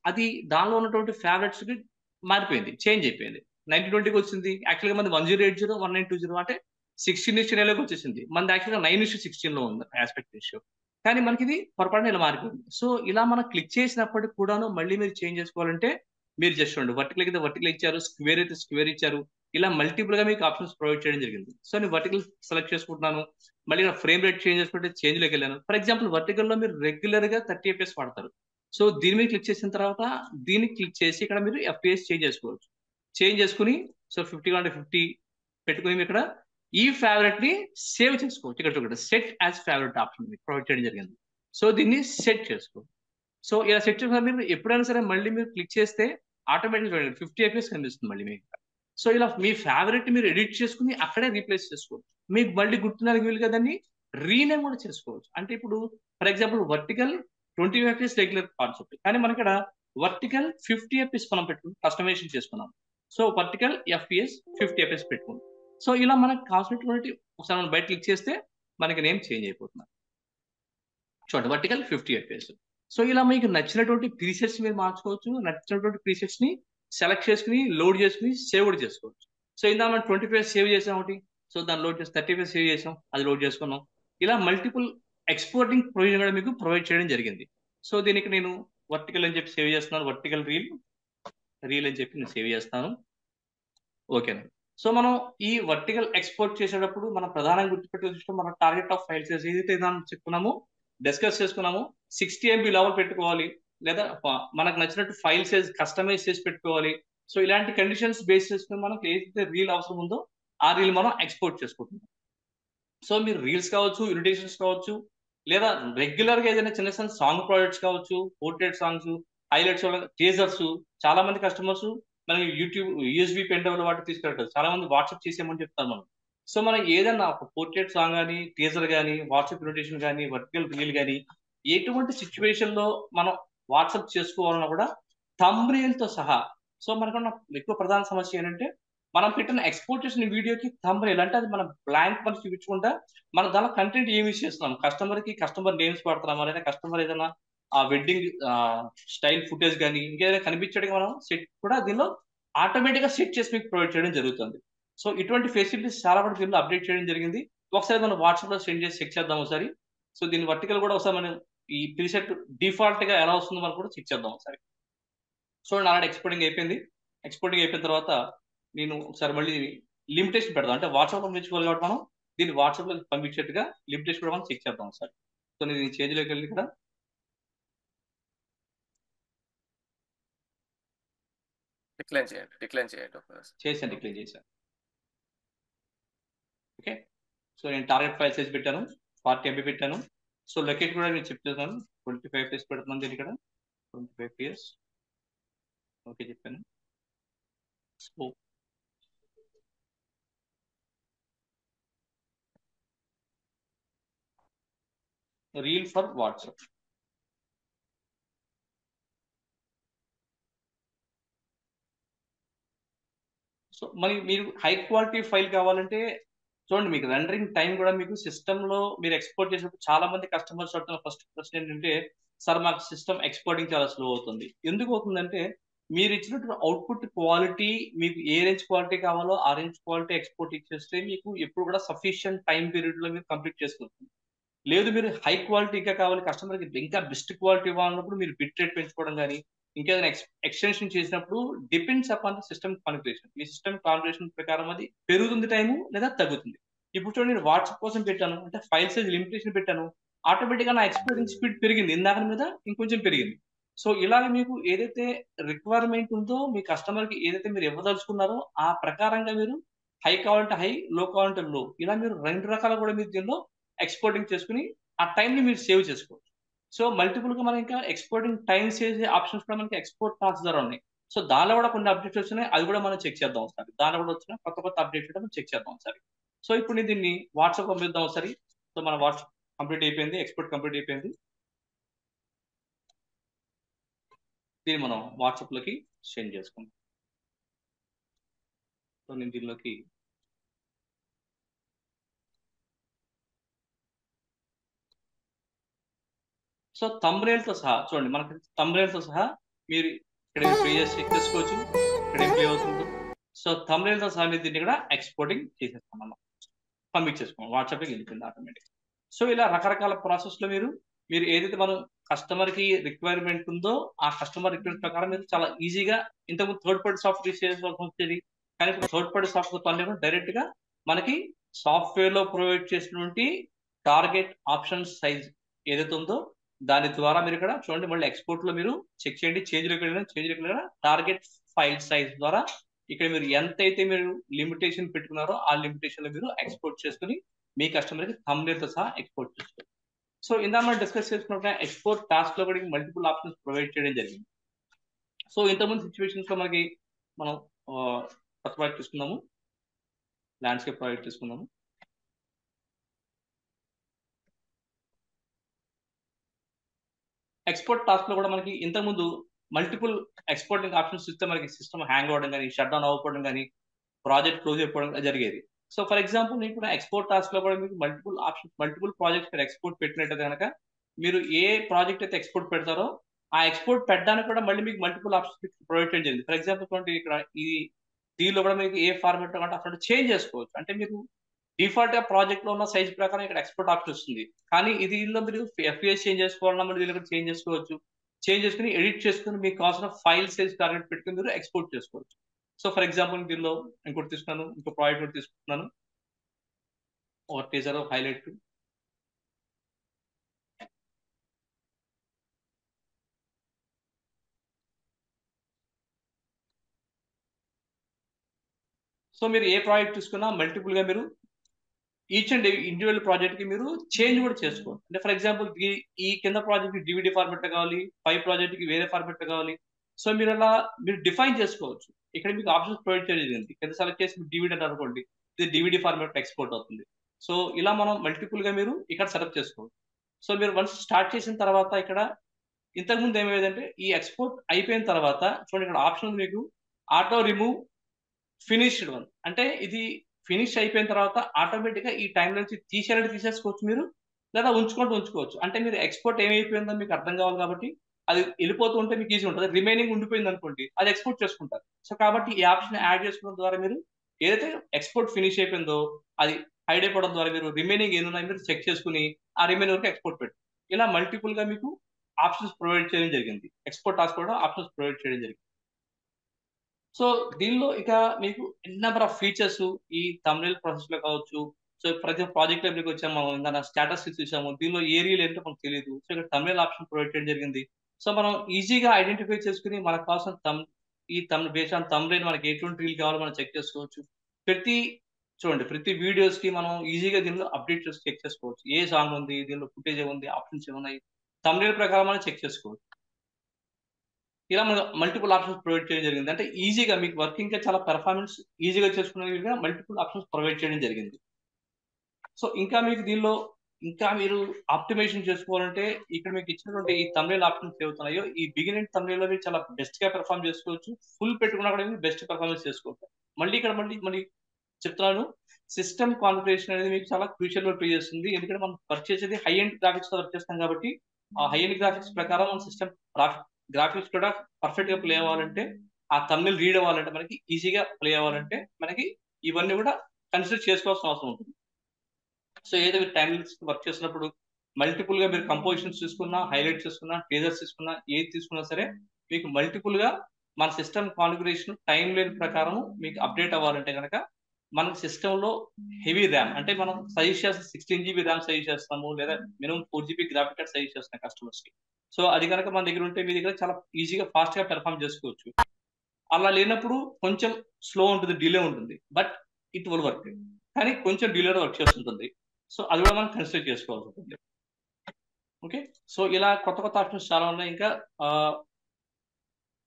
అది దానిలో ఉన్నటువంటి ఫేవరెట్స్ కి మారిపోయింది, చేంజ్ అయిపోయింది. 1920కి వచ్చింది. యాక్చువల్గా మనది 1080 1920 అంటే 16:9 వచ్చేసింది. మనది యాక్చువల్గా 9:16 లో ఉంది ఆస్పెక్ట్ రేషియో. కానీ మనకి ఇది పొరపాటున ఇలా మారిపోయింది. సో ఇలా మనం క్లిక్ చేసినప్పటికి కూడాను మళ్ళీ మీరు చేంజ్ చేసుకోవాలంటే మీరు జస్ట్ చూడండి, వర్టికల్ అయితే వర్టికల్ ఇచ్చారు, స్క్వేర్ అయితే స్క్వేర్ ఇచ్చారు. ఇలా మల్టిపుల్ గా మీకు ఆప్షన్స్ ప్రొవైడ్ చేయడం జరిగింది. సో నేను వర్టికల్ సెలెక్ట్ చేసుకుంటున్నాను. మళ్ళీ ఫ్రేమ్ రేట్ చేంజ్ చేసుకుంటే చేంజ్ లోకి వెళ్ళాను. ఫర్ ఎగ్జాంపుల్ వర్టికల్ లో మీరు రెగ్యులర్ గా 30 FPS వాడతారు. సో దీని మీద క్లిక్ చేసిన తర్వాత దీన్ని క్లిక్ చేసి ఇక్కడ మీరు FPS చేంజ్ చేసుకోవచ్చు. చేంజ్ చేసుకుని సో 50 అంటే 50 పెట్టుకుని మీరు ఇక్కడ ఈ ఫేవరెట్ ని సేవ్ చేసుకోవచ్చు. ఇక్కడ చూడండి సెట్ యాజ్ ఫేవరెట్ ఆప్షన్ మీకు ప్రొవైడ్ చేయడం జరిగింది. సో దీన్ని సెట్ చేసుకోవచ్చు. సో ఇలా సెట్ చేసుకున్న మీరు ఎప్పుడైనా సరే మళ్ళీ మీరు క్లిక్ చేస్తే ఆటోమేటిక్ 50 FPS కనిపిస్తుంది మళ్ళీ మీకు. సో ఇలా మీ ఫేవరెట్ మీరు ఎడిట్ చేసుకుని అక్కడే రీప్లేస్ చేసుకోవచ్చు. మీకు మళ్ళీ గుర్తున్నది వీలుగా దాన్ని రీనేమ్ కూడా చేసుకోవచ్చు. అంటే ఇప్పుడు for example vertical 20 FPS regular concept, కానీ మన ఇక్కడ వర్టికల్ 50 FPS మనం పెట్టుకుని కస్టమైజేషన్ చేసుకున్నాం. సో వర్టికల్ FPS 50 FPS పెట్టుకున్నాం. సో ఇలా మనకు కావాల్సినటువంటి ఒకసారి మనం బయట క్లిక్ చేస్తే మనకి నేమ్ చేంజ్ అయిపోతుంది. చూడండి వర్టికల్ 50 FPS. సో ఇలా మీకు నచ్చినటువంటి ప్రీసెట్స్ మీరు మార్చుకోవచ్చు. నచ్చినటువంటి ప్రీసెట్స్ ని సెలెక్ట్ చేసుకుని లోడ్ చేసుకుని సేవ్ కూడా చేసుకోవచ్చు. సో ఇందా మనం 20 FPS సేవ్ చేసాం ఒకటి, సో దాన్ని లోడ్ చేసి 30 FPS సేవ్ చేసాం, అది లోడ్ చేసుకున్నాం. ఇలా మల్టిపుల్ ఎక్స్పోర్టింగ్ ప్రొవిజన్ కూడా మీకు ప్రొవైడ్ చేయడం జరిగింది. సో దీనికి నేను వర్టికల్ అని చెప్పి సేవ్ చేస్తున్నాను, వర్టికల్ రీల్ అని చెప్పి నేను సేవ్ చేస్తాను. ఓకేనా. సో మనం ఈ వర్టికల్ ఎక్స్పోర్ట్ చేసేటప్పుడు మనం ప్రధానంగా గుర్తుపెట్టే విషయం మన టార్గెట్ ఆఫ్ ఫైల్స్ ఏదైతే చెప్పుకున్నామో డిస్కస్ చేసుకున్నాము 60 MB లెవెల్ పెట్టుకోవాలి, లేదా మనకు నచ్చినట్టు ఫైల్ సైజ్ కస్టమైజ్ చేసి పెట్టుకోవాలి. సో ఇలాంటి కండిషన్స్ బేస్ చేసుకుని మనకి ఏదైతే రీల్ అవసరం ఉందో ఆ రీల్ మనం ఎక్స్పోర్ట్ చేసుకుంటున్నాం. సో మీరు రీల్స్ కావచ్చు, ఇన్విటేషన్స్ కావచ్చు, లేదా రెగ్యులర్ గా ఏదైనా చిన్న చిన్న సాంగ్ ప్రాజెక్ట్స్ కావచ్చు, పోర్ట్రేట్ సాంగ్స్, హైలైట్స్, టీజర్స్, చాలా మంది కస్టమర్స్ మనకి యూట్యూబ్ USB పెన్ డ్రైవ్ వాటికి తీసుకెళ్తారు. చాలా మంది వాట్సాప్ చేసేయమని చెప్తారు మనం. సో మనం ఏదన్నా ఒక పోర్ట్రేట్ సాంగ్ కానీ, టీజర్ కానీ, వాట్సాప్ ఇన్విటేషన్ కానీ, వర్టికల్ రీల్ కానీ ఎటువంటి సిచ్యువేషన్ లో మనం వాట్సాప్ చేసుకోవాలన్నా కూడా థంబ్నెయిల్ తో సహా. సో మనకున్న ఎక్కువ ప్రధాన సమస్య ఏంటంటే మనం పెట్టిన ఎక్స్పోర్ట్ చేసిన వీడియోకి థంబ్నెయిల్ అంటే అది మనం బ్లాంక్ మనకి చూపించకుండా మనం దానిలో కంటెంట్ ఏమి యూస్ చేస్తున్నాం, కస్టమర్ నేమ్స్ పడుతున్నామా, లేదా కస్టమర్ ఏదైనా ఆ వెడ్డింగ్ స్టైల్ ఫుటేజ్ కానీ ఇంకేదైనా కనిపించడానికి మనం సెట్ కూడా దీనిలో ఆటోమేటిక్ గా సెట్ చేసి మీకు ప్రొవైడ్ చేయడం జరుగుతుంది. సో ఇటువంటి ఫెసిలిటీస్ చాలా కూడా దీనిలో అప్డేట్ చేయడం జరిగింది. ఒకసారి మనం వాట్సాప్ లో సెండ్ చేసి చెక్ చేద్దాం ఒకసారి. సో దీని వర్టికల్ కూడా ఒకసారి మనం ఈ ప్రీసెట్ డిఫాల్ట్ గా ఎలా వస్తుందో మనం కూడా చెక్ చేద్దాం ఒకసారి. సో ఆల్రెడీ ఎక్స్పోర్టింగ్ అయిపోయింది. ఎక్స్పోర్టింగ్ అయిపోయిన తర్వాత నేను ఒకసారి మళ్ళీ లిమిటేషన్ పెడదాం. అంటే వాట్సాప్ పంపించుకోవాలి కాబట్టి మనం దీన్ని వాట్సాప్ లో పంపించేట్టుగా లిమిటేషన్ కూడా మనం చెక్ చేద్దాం ఒకసారి. సో నేను చేంజ్ లోకి వెళ్ళి ఇక్కడ డిక్లైన్ చేయండి చేశాను, డిక్లైన్ చేశాను. ఓకే, సో నేను టార్గెట్ ఫైల్ సైజ్ పెట్టాను, 40 MB పెట్టాను. సో లొకేట్ కూడా నేను చెప్తున్నాను, 25 years పెడుతున్నాను దీని ఇక్కడ 25 years. ఓకే చెప్పాను. So reel for WhatsApp. So మరి మీరు హై క్వాలిటీ ఫైల్ కావాలంటే చూడండి, మీకు రెండరింగ్ టైం కూడా మీకు సిస్టమ్ లో మీరు ఎక్స్పోర్ట్ చేసినప్పుడు చాలా మంది కస్టమర్స్ అడుగుతున్న ఫస్ట్ క్వశ్చన్ ఏంటంటే, సార్ మాకు సిస్టమ్ ఎక్స్పోర్టింగ్ చాలా స్లో అవుతుంది. ఎందుకు అవుతుందంటే మీరు ఇచ్చినటువంటి అవుట్పుట్ క్వాలిటీ మీకు ఏ రేంజ్ క్వాలిటీ కావాలో ఆ రేంజ్ క్వాలిటీ ఎక్స్పోర్ట్ ఇచ్చేస్తే మీకు ఎప్పుడు కూడా సఫిషియంట్ టైం పీరియడ్ లో మీరు కంప్లీట్ చేసుకుంటుంది. లేదు మీరు హై క్వాలిటీ ఇంకా కావాలి, కస్టమర్కి ఇంకా బెస్ట్ క్వాలిటీ ఇవ్వాలన్నప్పుడు మీరు బిట్ రేట్ పెంచుకోవడం కానీ ఇంకేదైనా ఎక్స్టెన్షన్ చేసినప్పుడు depends upon the system configuration. Me system configuration ప్రకారం అది పెరుగుతుంది టైము లేదా తగ్గుతుంది. ఇప్పుడు చూడండి, నేను వాట్సాప్ కోసం పెట్టాను అంటే ఫైల్ సైజ్ లిమిటేషన్ పెట్టాను, ఆటోమేటిక్గా నా ఎక్స్పోర్టింగ్ స్పీడ్ పెరిగింది, ఇందాక మీద ఇంకొంచెం పెరిగింది. సో ఇలాగ మీకు ఏదైతే రిక్వైర్మెంట్ ఉందో మీ కస్టమర్కి ఏదైతే మీరు ఇవ్వదలుచుకున్నారో ఆ ప్రకారంగా మీరు హై కావాలంటే హై, లో కావాలంటే లో, ఇలా మీరు 2 రకాలు కూడా మీరు దీనిలో ఎక్స్పోర్టింగ్ చేసుకుని ఆ టైంని మీరు సేవ్ చేసుకోవచ్చు. సో మల్టిపుల్ గా మనం ఇంకా ఎక్స్పోర్టింగ్ టైం సేవ్ ఆప్షన్స్ కూడా మనకి ఎక్స్పోర్ట్ టాస్క్ ద్వారా ఉన్నాయి. సో దానిలో కూడా కొన్ని అప్డేట్స్ వచ్చినాయి, అది కూడా మనం చెక్ చేద్దాం ఒకసారి. దానిలో కూడా వచ్చిన కొత్త అప్డేట్స్ కూడా మనం చెక్ చేద్దాం ఒకసారి. సో ఇప్పుడు నేను దీన్ని వాట్సాప్ పంపిద్దాం ఒకసారి. సో మన వాట్సాప్ కంప్లీట్ అయిపోయింది, ఎక్స్పోర్ట్ కంప్లీట్ అయిపోయింది. దీన్ని మనం వాట్సాప్ లోకి సెండ్ చేసుకుందాం. సో నేను దీనిలోకి సో thumbnail తో సహా చూడండి, మనకి thumbnail తో సహా మీరు ఇక్కడ ప్లే చేసి చెక్ చేసుకోవచ్చు, ఇక్కడ ప్లే అవుతుంది. సో thumbnail తో సహా మీరు దీన్ని కూడా ఎక్స్పోర్టింగ్ చేసేస్తాం, మనం పంపించేసుకోండి, వాట్సాప్కి వెళ్ళిపోయింది ఆటోమేటిక్. సో ఇలా రకరకాల ప్రాసెస్ లో మీరు ఏదైతే మనం కస్టమర్ కి రిక్వైర్మెంట్ ఉందో ఆ కస్టమర్ రిక్వైర్మెంట్ ప్రకారం మీరు చాలా ఈజీగా, ఇంతకుముందు థర్డ్ పార్టీ సాఫ్ట్వేర్ యూస్ చేయాల్సి వచ్చేది, కానీ ఇప్పుడు థర్డ్ పార్టీ సాఫ్ట్వేర్ పని డైరెక్ట్ గా మనకి సాఫ్ట్వేర్ లో ప్రొవైడ్ చేసినటువంటి టార్గెట్ ఆప్షన్ సైజ్ ఏదైతే ఉందో దాని ద్వారా మీరు ఇక్కడ చూడండి, మళ్ళీ ఎక్స్పోర్ట్ లో మీరు చెక్ చేయండి, చేంజ్ టార్గెట్ ఫైల్ సైజ్ ద్వారా ఇక్కడ మీరు ఎంతైతే మీరు లిమిటేషన్ పెట్టుకున్నారో ఆ లిమిటేషన్ లో మీరు ఎక్స్పోర్ట్ చేసుకుని మీ కస్టమర్ కి thumbnail తో సహా ఎక్స్పోర్ట్ చేసుకోండి. సో ఇందా మనం డిస్కస్ చేసుకున్న ఎక్స్పోర్ట్ టాస్క్ లో కూడా మల్టిపుల్ ఆప్షన్స్ ప్రొవైడ్ చేయడం జరిగింది. సో ఇంతకుముందు సిచ్యువేషన్స్ లో మనకి మనం కొత్త ప్రాజెక్ట్ తీసుకున్నాము, ల్యాండ్స్కేప్ ప్రాజెక్ట్ తీసుకున్నాము. ఎక్స్పోర్ట్ టాస్క్ లో కూడా మనకి ఇంతకుముందు మల్టిపుల్ ఎక్స్పోర్టింగ్ ఆప్షన్స్ ఇస్తే మనకి సిస్టమ్ హ్యాంగ్ అవ్వడం కానీ, షట్ డౌన్ అవ్వకపోవడం కానీ, ప్రాజెక్ట్ క్లోజ్ అయిపోవడం జరిగేది. సో ఫర్ ఎగ్జాంపుల్ నేను కూడా ఎక్స్పోర్ట్ టాస్క్ లో కూడా మీకు మల్టిపుల్ ఆప్షన్స్, మల్టిపుల్ ప్రాజెక్ట్స్ మీరు ఎక్స్పోర్ట్ పెట్టినట్టయితే కనుక మీరు ఏ ప్రాజెక్ట్ అయితే ఎక్స్పోర్ట్ పెడతారో ఆ ఎక్స్పోర్ట్ పెట్టడానికి కూడా మళ్ళీ మీకు మల్టిపుల్ ఆప్షన్స్ ప్రొవైడ్ చేయడం జరిగింది. ఫర్ ఎగ్జాంపుల్ చూడండి, ఇక్కడ ఈ దీనిలో కూడా మీకు ఏ ఫార్మెట్ అంటే అక్కడ చేంజ్ చేసుకోవచ్చు. అంటే మీరు డిఫాల్ట్ గా ప్రాజెక్ట్ లో ఉన్న సైజ్ ప్రకారం ఇక్కడ ఎక్స్పోర్ట్ ఆప్షన్ వస్తుంది, కానీ దీనిలో మీరు FPS చేంజ్ చేసుకోవాలన్నా మీరు దీనిలో చేంజ్ చేసుకోవచ్చు. చేంజ్ చేసుకుని ఎడిట్ చేసుకుని మీకు కావాల్సిన ఫైల్ సైజ్ టార్గెట్ పెట్టుకుని మీరు ఎక్స్పోర్ట్ చేసుకోవచ్చు. సో ఫర్ ఎగ్జాంపుల్ దీనిలో ఇంకోటి తీసుకున్నాను, ఇంకో ప్రాజెక్ట్ కూడా తీసుకుంటున్నాను, ఒక టీజర్ హైలైట్. సో మీరు ఏ ప్రాజెక్ట్ తీసుకున్నా మల్టిపుల్ గా మీరు ఈచ్ అండ్ ఇండివిజువల్ ప్రాజెక్ట్ కి మీరు చేంజ్ కూడా చేసుకోవచ్చు. అంటే ఫర్ ఎగ్జాంపుల్ ఈ కింద ప్రాజెక్ట్ కి DVD ఫార్మెట్ కావాలి, పై ప్రాజెక్ట్ కి వేరే ఫార్మెట్ కావాలి. సో మీరు అలా మీరు డిఫైన్ చేసుకోవచ్చు. ఇక్కడ మీకు ఆప్షన్స్ ప్రొవైడ్ చేయలేదు, కింద సెలెక్ట్ చేసి DVD అంటే అనుకోండి, ఇది DVD ఫార్మెట్ ఎక్స్పోర్ట్ అవుతుంది. సో ఇలా మనం మల్టిపుల్ గా మీరు ఇక్కడ సెలెక్ట్ చేసుకోవచ్చు. సో మీరు వన్స్ స్టార్ట్ చేసిన తర్వాత ఇక్కడ ఇంతకుముందు ఏమయ్యేదంటే ఈ ఎక్స్పోర్ట్ అయిపోయిన తర్వాత చూడండి, ఇక్కడ ఆప్షన్ మీకు ఆటో రిమూవ్ ఫినిష్డ్ వన్, అంటే ఇది ఫినిష్ అయిపోయిన తర్వాత ఆటోమేటిక్ గా ఈ టైం నుంచి తీసేసుకోవచ్చు మీరు, లేదా ఉంచుకోవచ్చు. అంటే మీరు ఎక్స్పోర్ట్ ఏమైపోయిందో మీకు అర్థం కావాలి కాబట్టి అది వెళ్ళిపోతూ ఉంటే మీకు ఈజీ ఉంటుంది. రిమైనింగ్ ఉండిపోయింది అనుకోండి, అది ఎక్స్పోర్ట్ చేసుకుంటారు. సో కాబట్టి ఈ ఆప్షన్ యాడ్ చేసుకోవడం ద్వారా మీరు ఏదైతే ఎక్స్పోర్ట్ ఫినిష్ అయిపోయిందో అది హైడ్ అయిపోవడం ద్వారా మీరు రిమైనింగ్ ఏమున్నాయి మీరు చెక్ చేసుకుని ఆ రిమైనింగ్ వరకు ఎక్స్పోర్ట్ పెట్టు. ఇలా మల్టిపుల్ గా మీకు ఆప్షన్స్ ప్రొవైడ్ చేయడం జరిగింది. ఎక్స్పోర్ట్ టాస్క్ కూడా ఆప్షన్స్ ప్రొవైడ్ చేయడం జరిగింది. సో దీనిలో ఇక మీకు నెంబర్ ఆఫ్ ఫీచర్స్ ఈ థంబ్నెయిల్ ప్రాసెస్ లో కావచ్చు. సో ప్రతి ప్రాజెక్ట్ లో మీకు వచ్చాము, ఇంకా స్టేటస్ చూసాము, దీనిలో ఏ రీల్ ఏంటో మనకు తెలియదు. సో ఇక్కడ థంబ్నెయిల్ ఆప్షన్ ప్రొవైడ్ చేయడం జరిగింది. సో మనం ఈజీగా ఐడెంటిఫై చేసుకుని మనకు కావాల్సిన బేస్డ్ ఆన్ థంబ్నెయిల్ మనకి ఎటువంటి రీల్ కావాలో మనం చెక్ చేసుకోవచ్చు. ప్రతి వీడియోస్ కి మనం ఈజీగా దీనిలో అప్డేట్ చేసి చెక్ చేసుకోవచ్చు. ఏ సాంగ్ ఉంది, దీనిలో ఫుటేజ్ ఏముంది, ఆప్షన్స్ ఏమున్నాయి, థంబ్నెయిల్ ప్రకారం మనం చెక్ చేసుకోవచ్చు. ఇలా మనం మల్టిపుల్ ఆప్షన్స్ ప్రొవైడ్ చేయడం జరిగింది. అంటే ఈజీగా మీకు వర్కింగ్ చాలా పెర్ఫార్మెన్స్ ఈజీగా చేసుకునే విధంగా మల్టిపుల్ ఆప్షన్స్ ప్రొవైడ్ చేయడం జరిగింది. సో ఇంకా మీకు దీనిలో ఇంకా మీరు ఆప్టిమైజేషన్ చేసుకోవాలంటే ఇక్కడ మీకు ఇచ్చినటువంటి ఈ థంబ్నెయిల్ ఆప్షన్స్ ఏవవుతున్నాయో ఈ బిగినింగ్ థంబ్నెయిల్ లో మీరు చాలా బెస్ట్ గా పెర్ఫార్మ్ చేసుకోవచ్చు. ఫుల్ పెట్టుకున్నా కూడా బెస్ట్ పెర్ఫార్మెన్స్ చేసుకోవచ్చు. మళ్ళీ చెప్తున్నాను, సిస్టమ్ కాన్ఫిగరేషన్ అనేది మీకు చాలా క్రూషియల్ గా ప్లే చేస్తుంది. ఎందుకంటే మనం వర్క్ చేసేది హై ఎండ్ గ్రాఫిక్స్ తో వర్క్ చేస్తాం కాబట్టి ఆ హై ఎండ్ గ్రాఫిక్స్ ప్రకారం మన సిస్టమ్ గ్రాఫిక్స్ కూడా పర్ఫెక్ట్ గా ప్లే అవ్వాలంటే, ఆ థంబ్నెయిల్ రీడ్ అవ్వాలంటే, మనకి ఈజీగా ప్లే అవ్వాలంటే మనకి ఇవన్నీ కూడా కన్సిడర్ చేసుకోవాల్సిన అవసరం ఉంటుంది. సో ఏదో మీరు టైం వర్క్ చేసినప్పుడు మల్టిపుల్ గా మీరు కంపోజిషన్స్ తీసుకున్నా, హైలైట్ చేసుకున్నా, టీజర్స్ తీసుకున్నా, ఏది తీసుకున్నా సరే మీకు మల్టిపుల్ గా మన సిస్టమ్ కాన్ఫిగరేషన్ టైం లైన్ ప్రకారం మీకు అప్డేట్ అవ్వాలంటే కనుక మన సిస్టమ్ లో హెవీ ర్యామ్ అంటే మనం సజెస్ట్ చేస్తాం 16 GB ర్యామ్ సజెస్ట్ చేస్తాము, లేదా minimum 4 GB graphic card suggest చేస్తాం కస్టమర్స్ కి. సో అది కనుక మన దగ్గర ఉంటే మీ దగ్గర చాలా ఈజీగా ఫాస్ట్ గా పెర్ఫార్మ్ చేసుకోవచ్చు. అలా లేనప్పుడు కొంచెం స్లో ఉంటుంది, డిలే ఉంటుంది, బట్ ఇట్ విల్ వర్క్. కానీ కొంచెం డిలే వర్క్ చేస్తుంటుంది. సో అది కూడా మనం కన్సిడర్ చేసుకోవాల్సి ఉంటుంది. ఓకే, సో ఇలా కొత్త ఆప్షన్స్ చాలా ఉన్నాయి.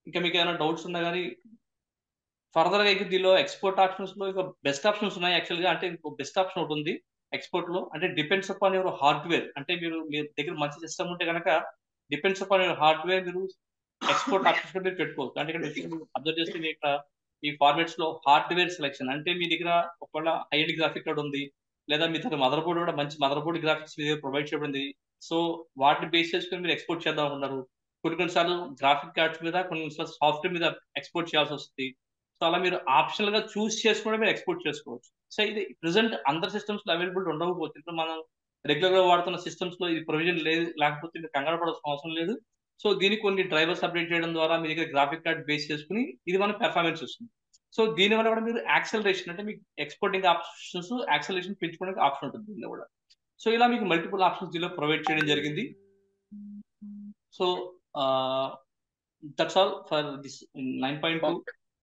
ఇంకా మీకు ఏమైనా డౌట్స్ ఉన్నా కానీ ఫర్దర్ గా అయితే దీనిలో ఎక్స్పోర్ట్ ఆప్షన్స్ లో ఇక బెస్ట్ ఆప్షన్స్ ఉన్నాయి యాక్చువల్ గా. అంటే ఇంకో బెస్ట్ ఆప్షన్ ఒకటి ఉంది ఎక్స్పోర్ట్ లో. అంటే డిపెండ్స్ అపాన్ యువర్ హార్డ్వేర్. అంటే మీ దగ్గర మంచి సిస్టమ్ ఉంటే కనుక డిపెండ్స్ అపాన్ యువర్ హార్డ్వేర్ మీరు ఎక్స్పోర్ట్ ఆప్షన్స్ మీరు పెట్టుకోవచ్చు. అంటే ఇక్కడ అబ్జర్వ్ చేస్తే మీ ఇక్కడ ఈ ఫార్మాట్స్ లో హార్డ్వేర్ సెలెక్షన్ అంటే మీ దగ్గర ఒకవేళ హై ఎండ్ గ్రాఫిక్ కార్డ్ ఉంది, లేదా మీ దగ్గర మదర్ బోర్డ్ కూడా మంచి మదర్ బోర్డ్ గ్రాఫిక్స్ మీద ప్రొవైడ్ చేయబడింది. సో వాటిని బేస్ చేసుకుని మీరు ఎక్స్పోర్ట్ చేద్దాం అనుకున్నారు. కొన్నిసార్లు గ్రాఫిక్ కార్డ్స్ మీద, కొన్నిసార్లు సాఫ్ట్వేర్ మీద ఎక్స్పోర్ట్ చేయాల్సి వస్తుంది. సో అలా మీరు ఆప్షనల్ గా చూస్ చేసుకుంటే మీరు ఎక్స్పోర్ట్ చేసుకోవచ్చు. సో ఇది ప్రెసెంట్ అందరి సిస్టమ్స్ లో అవైలబుల్ ఉండకపోతే, ఇప్పుడు మనం రెగ్యులర్ గా వాడుతున్న సిస్టమ్స్ లో ఇది ప్రొవిజన్ లేకపోతే మీరు కంగారు పడాల్సిన అవసరం లేదు. సో దీనికి కొన్ని డ్రైవర్స్ అప్డేట్ చేయడం ద్వారా మీ దగ్గర గ్రాఫిక్ కార్డ్ బేస్ చేసుకుని ఇది మన పెర్ఫార్మెన్స్ వస్తుంది. సో దీని వల్ల కూడా మీరు యాక్సలరేషన్ అంటే మీకు ఎక్స్పోర్టింగ్ ఆప్షన్స్ యాక్సలరేషన్ పెంచుకోవడానికి ఆప్షన్ ఉంటుంది దీనిలో కూడా. సో ఇలా మీకు మల్టిపుల్ ఆప్షన్స్ దీనిలో ప్రొవైడ్ చేయడం జరిగింది. So that's all for this 9.2.